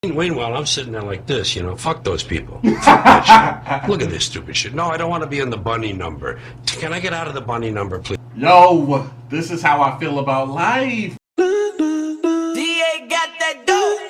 Meanwhile, I'm sitting there like this, you know, fuck those people. Fuck that shit. Look at this stupid shit. No, I don't want to be in the bunny number. Can I get out of the bunny number, please? Yo, this is how I feel about life. DA got that dope.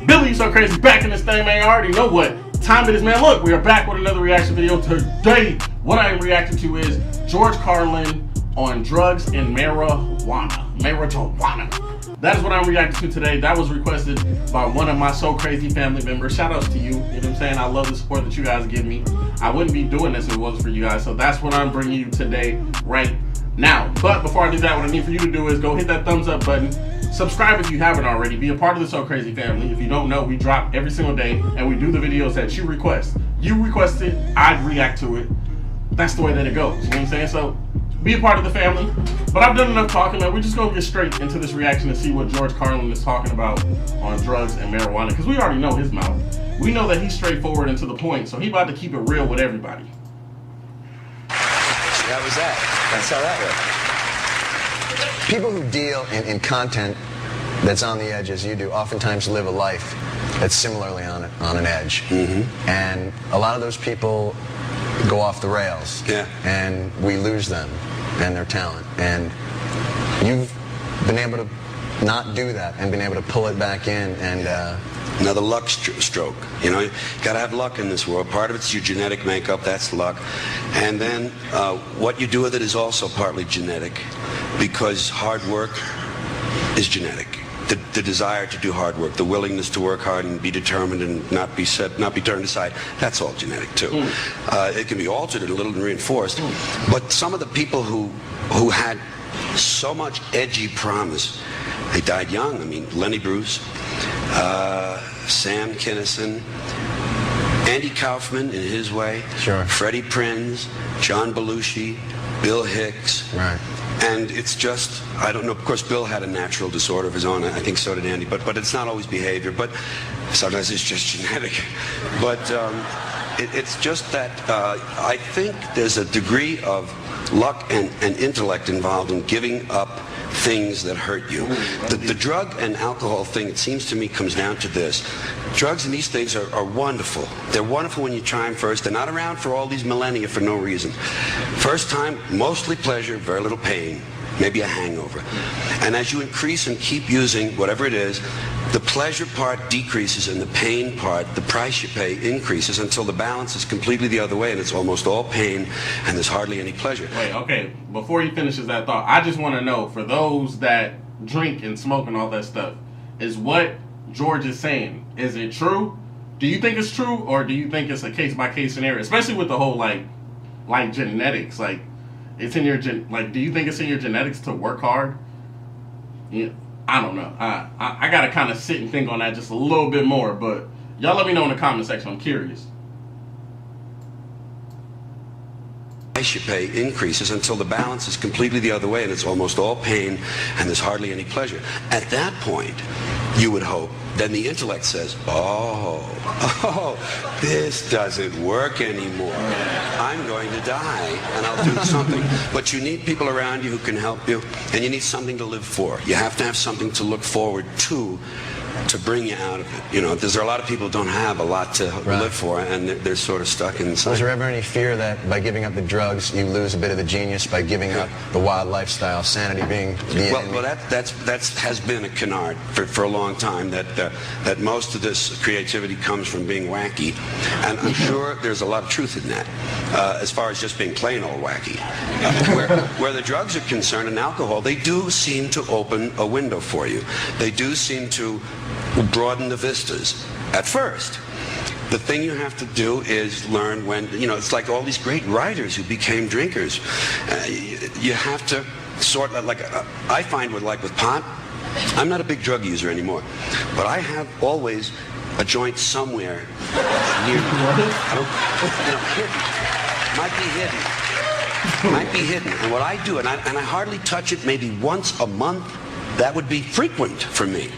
Billy, you so crazy, back in this thing, man. I already know what time it is, man. Look, we are back with another reaction video today. What I am reacting to is George Carlin on drugs and marijuana. That is what I'm reacting to today. That was requested by one of my So Crazy family members. Shout outs to you. You know what I'm saying? I love the support that you guys give me. I wouldn't be doing this if it wasn't for you guys. So that's what I'm bringing you today, right now. But before I do that, what I need for you to do is go hit that thumbs up button. Subscribe if you haven't already. Be a part of the So Crazy family. If you don't know, we drop every single day and we do the videos that you request. You request it, I react to it. That's the way that it goes. You know what I'm saying? So be a part of the family. But I've done enough talking, man. We're just gonna get straight into this reaction and see what George Carlin is talking about on drugs and marijuana. Because we already know his mouth. We know that he's straightforward and to the point. So he about to keep it real with everybody. That was that. That's how that works. People who deal in content that's on the edge as you do oftentimes live a life that's similarly on an edge. Mm-hmm. And a lot of those people go off the rails. Yeah. And we lose them and their talent. And you've been able to not do that and been able to pull it back in and another luck stroke. You know, you gotta have luck in this world. Part of it's your genetic makeup, that's luck. And then what you do with it is also partly genetic, because hard work is genetic. The desire to do hard work, the willingness to work hard and be determined and not be turned aside, that's all genetic too. It can be altered a little and reinforced. But some of the people who had so much edgy promise, they died young. I mean, Lenny Bruce, Sam Kinison, Andy Kaufman in his way, sure. Freddie Prinze, John Belushi, Bill Hicks. Right. And it's just, I don't know, of course Bill had a natural disorder of his own, I think so did Andy, but it's not always behavior, but sometimes it's just genetic. But it's just that I think there's a degree of luck and intellect involved in giving up things that hurt you. The drug and alcohol thing, it seems to me, comes down to this. Drugs and these things are wonderful. They're wonderful when you try them first. They're not around for all these millennia for no reason. First time, mostly pleasure, very little pain, maybe a hangover. And as you increase and keep using whatever it is, the pleasure part decreases and the pain part, the price you pay, increases until the balance is completely the other way and it's almost all pain and there's hardly any pleasure. Wait, okay, before he finishes that thought, I just want to know, for those that drink and smoke and all that stuff, is what George is saying, is it true? Do you think it's true, or do you think it's a case-by-case scenario, especially with the whole like genetics, like it's in your do you think it's in your genetics to work hard? Yeah, I don't know. I gotta kind of sit and think on that just a little bit more, but y'all let me know in the comment section. I'm curious. Price you pay increases until the balance is completely the other way and it's almost all pain and there's hardly any pleasure. At that point, you would hope, then the intellect says, oh, this doesn't work anymore. I'm going to die and I'll do something. But you need people around you who can help you, and you need something to live for. You have to have something to look forward to bring you out of it. You know, there are a lot of people who don't have a lot to live for, and they're sort of stuck inside. Was there ever any fear that by giving up the drugs, you lose a bit of the genius by giving up the wild lifestyle, sanity being the enemy? Well, that has been a canard for a long time, that most of this creativity comes from being wacky, and I'm sure there's a lot of truth in that, as far as just being plain old wacky. Where the drugs are concerned and alcohol, they do seem to open a window for you. They do seem to broaden the vistas at first. The thing you have to do is learn when, you know, it's like all these great writers who became drinkers. You have to sort of, like, I find with pot, I'm not a big drug user anymore, but I have always a joint somewhere near me. I don't, you know, hidden. Might be hidden. And what I do, and I hardly touch it, maybe once a month, that would be frequent for me.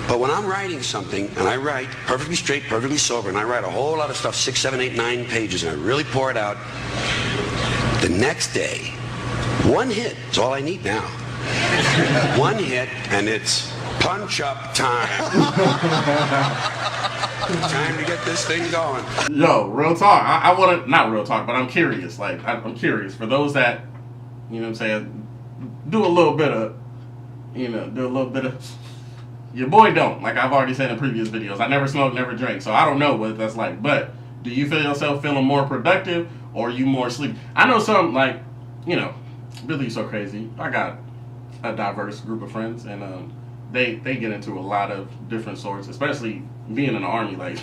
But when I'm writing something, and I write perfectly straight, perfectly sober, and I write a whole lot of stuff, 6, 7, 8, 9 pages, and I really pour it out, the next day, one hit is all I need now. One hit, and it's punch-up time. Time to get this thing going. Yo, real talk. I want to, not real talk, but I'm curious. Like, I'm curious. For those that, you know what I'm saying, do a little bit of, your boy don't. Like I've already said in previous videos, I never smoke, never drink, so I don't know what that's like. But do you feel yourself feeling more productive, or are you more sleepy? I know some, like, BillyYouSoCrazy. I got a diverse group of friends, and they get into a lot of different sorts, especially being in the Army. Like,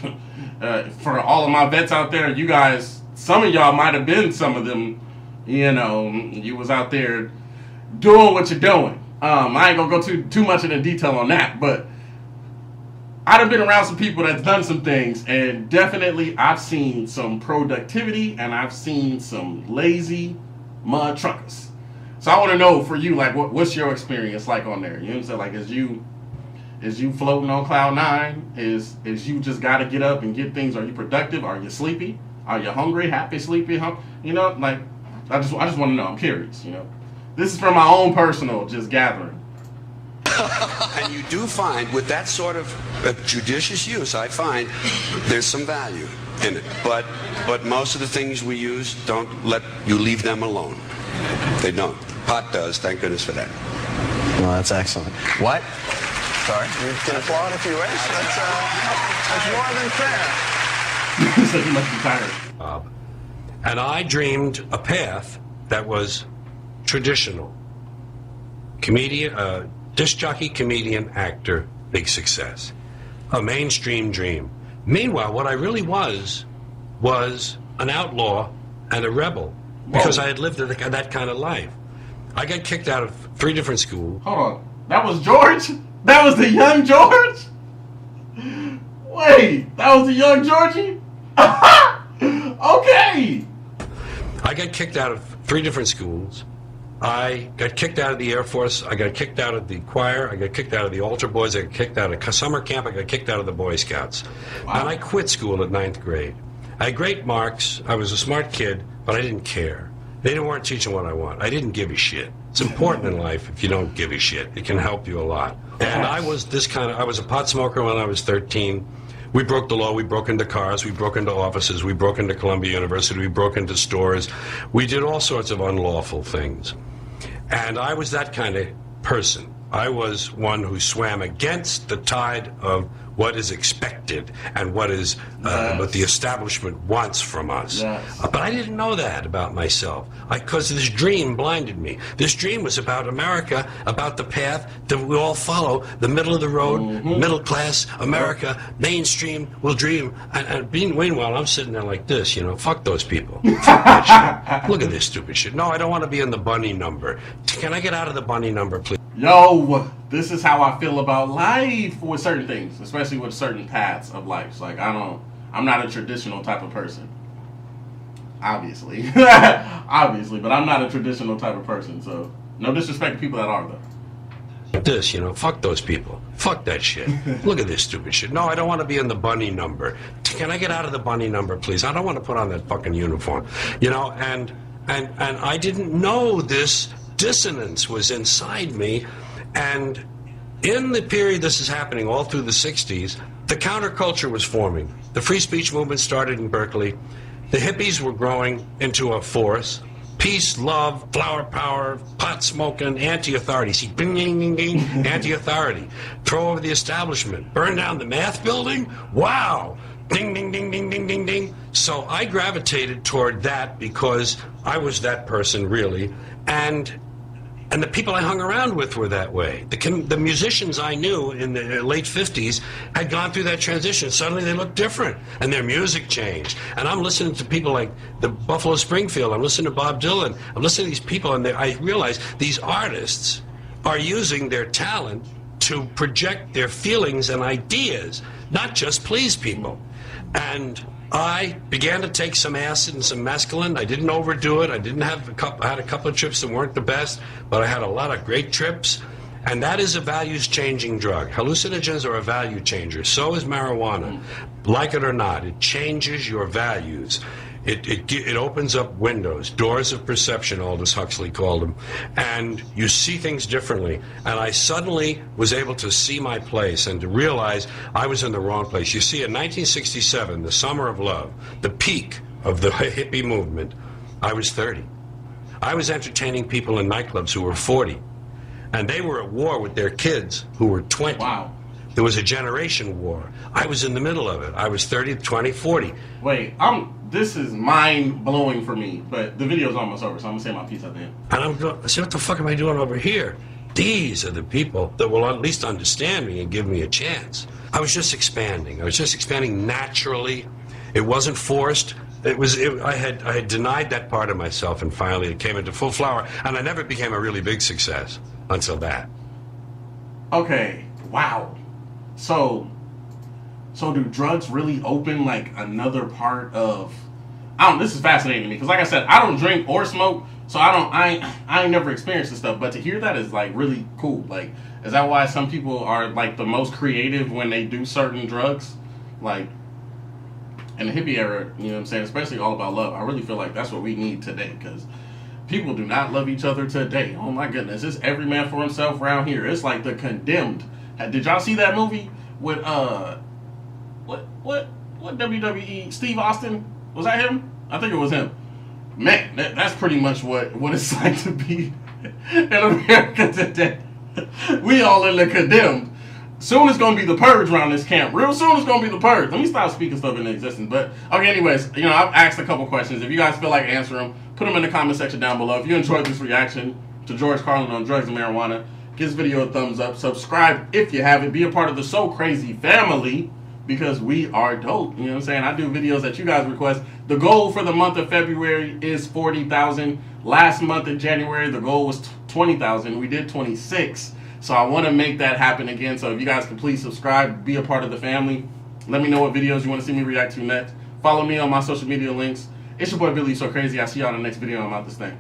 for all of my vets out there, you guys, some of y'all might have been some of them, you was out there doing what you're doing. I ain't gonna go too much into detail on that, but I'd have been around some people that's done some things, and definitely I've seen some productivity, and I've seen some lazy mud truckers. So I want to know for you, like, what's your experience like on there? You know what I'm saying? Like, is you floating on cloud nine? Is you just got to get up and get things? Are you productive? Are you sleepy? Are you hungry? Happy, sleepy? Like, I just want to know. I'm curious. This is from my own personal just gathering. And you do find, with that sort of judicious use, I find there's some value in it. But most of the things we use don't let you leave them alone. They don't. Pot does, thank goodness for that. Well, that's excellent. What? Sorry. You can applaud if you wish. That's more than fair. So you must be tired. And I dreamed a path that was traditional. Comedian, disc jockey, comedian, actor, big success. A mainstream dream. Meanwhile, what I really was an outlaw and a rebel, because I had lived that kind of life. I got kicked out of 3 different schools. Hold on. That was George? That was the young George? Wait, that was the young Georgie? Okay. I got kicked out of 3 different schools. I got kicked out of the Air Force. I got kicked out of the choir. I got kicked out of the altar boys. I got kicked out of summer camp. I got kicked out of the Boy Scouts. Wow. And I quit school at 9th grade. I had great marks. I was a smart kid, but I didn't care. They weren't teaching what I want. I didn't give a shit. It's important in life if you don't give a shit. It can help you a lot. And I was I was a pot smoker when I was 13. We broke the law. We broke into cars. We broke into offices. We broke into Columbia University. We broke into stores. We did all sorts of unlawful things. And I was that kind of person. I was one who swam against the tide of what is expected and what is what the establishment wants from us. Yes. But I didn't know that about myself, because this dream blinded me. This dream was about America, about the path that we all follow, the middle of the road, middle class America, mainstream will dream. And meanwhile, I'm sitting there like this, fuck those people. Fuck that shit. Look at this stupid shit. No, I don't want to be in the bunny number. Can I get out of the bunny number, please? Yo, this is how I feel about life with certain things, especially with certain paths of life. Like, I'm not a traditional type of person. Obviously. Obviously, but I'm not a traditional type of person, so no disrespect to people that are, though. Like this, fuck those people. Fuck that shit. Look at this stupid shit. No, I don't want to be in the bunny number. Can I get out of the bunny number, please? I don't want to put on that fucking uniform. And I didn't know this dissonance was inside me, and in the period this is happening all through the 60s, the counterculture was forming. The free speech movement started in Berkeley. The hippies were growing into a force. Peace, love, flower power, pot smoking, anti-authority. See, bing, ding, ding, ding, anti-authority. Throw over the establishment. Burn down the math building? Wow. Ding, ding, ding, ding, ding, ding, ding. So I gravitated toward that because I was that person, really. And the people I hung around with were that way. The musicians I knew in the late 50s had gone through that transition. Suddenly they looked different, and their music changed. And I'm listening to people like the Buffalo Springfield. I'm listening to Bob Dylan. I'm listening to these people, and I realize these artists are using their talent to project their feelings and ideas, not just please people. And I began to take some acid and some mescaline. I didn't overdo it. I had a couple of trips that weren't the best, but I had a lot of great trips. And that is a values-changing drug. Hallucinogens are a value changer. So is marijuana. Like it or not, it changes your values. It opens up windows, doors of perception, Aldous Huxley called them, and you see things differently. And I suddenly was able to see my place and to realize I was in the wrong place. You see, in 1967, the summer of love, the peak of the hippie movement, I was 30. I was entertaining people in nightclubs who were 40, and they were at war with their kids who were 20. Wow. There was a generation war. I was in the middle of it. I was 30, 20, 40. Wait, this is mind-blowing for me, but the video's almost over, so I'm gonna say my piece at the end. And I'm going, see, what the fuck am I doing over here? These are the people that will at least understand me and give me a chance. I was just expanding. I was just expanding naturally. It wasn't forced. I had denied that part of myself, and finally it came into full flower, and I never became a really big success until that. Okay, wow. So do drugs really open like another part of? This is fascinating to me because, like I said, I don't drink or smoke, so I ain't never experienced this stuff. But to hear that is like really cool. Like, is that why some people are like the most creative when they do certain drugs? Like in the hippie era, you know what I'm saying? Especially all about love. I really feel like that's what we need today because people do not love each other today. Oh my goodness, it's every man for himself around here. It's like The Condemned. Did y'all see that movie with what WWE Steve Austin? Was that him? I think it was him. Man, that's pretty much what it's like to be in America today. We all in The Condemned. Soon it's gonna be The Purge around this camp. Real soon it's gonna be The Purge. Let me stop speaking stuff into existence. But okay, anyways, I've asked a couple questions. If you guys feel like answering them, put them in the comment section down below. If you enjoyed this reaction to George Carlin on drugs and marijuana, give this video a thumbs up. Subscribe if you haven't. Be a part of the So Crazy family because we are dope. You know what I'm saying? I do videos that you guys request. The goal for the month of February is 40,000. Last month in January, the goal was 20,000. We did 26. So I want to make that happen again. So if you guys can please subscribe, be a part of the family. Let me know what videos you want to see me react to next. Follow me on my social media links. It's your boy Billy So Crazy. I'll see y'all in the next video. I'm out this thing.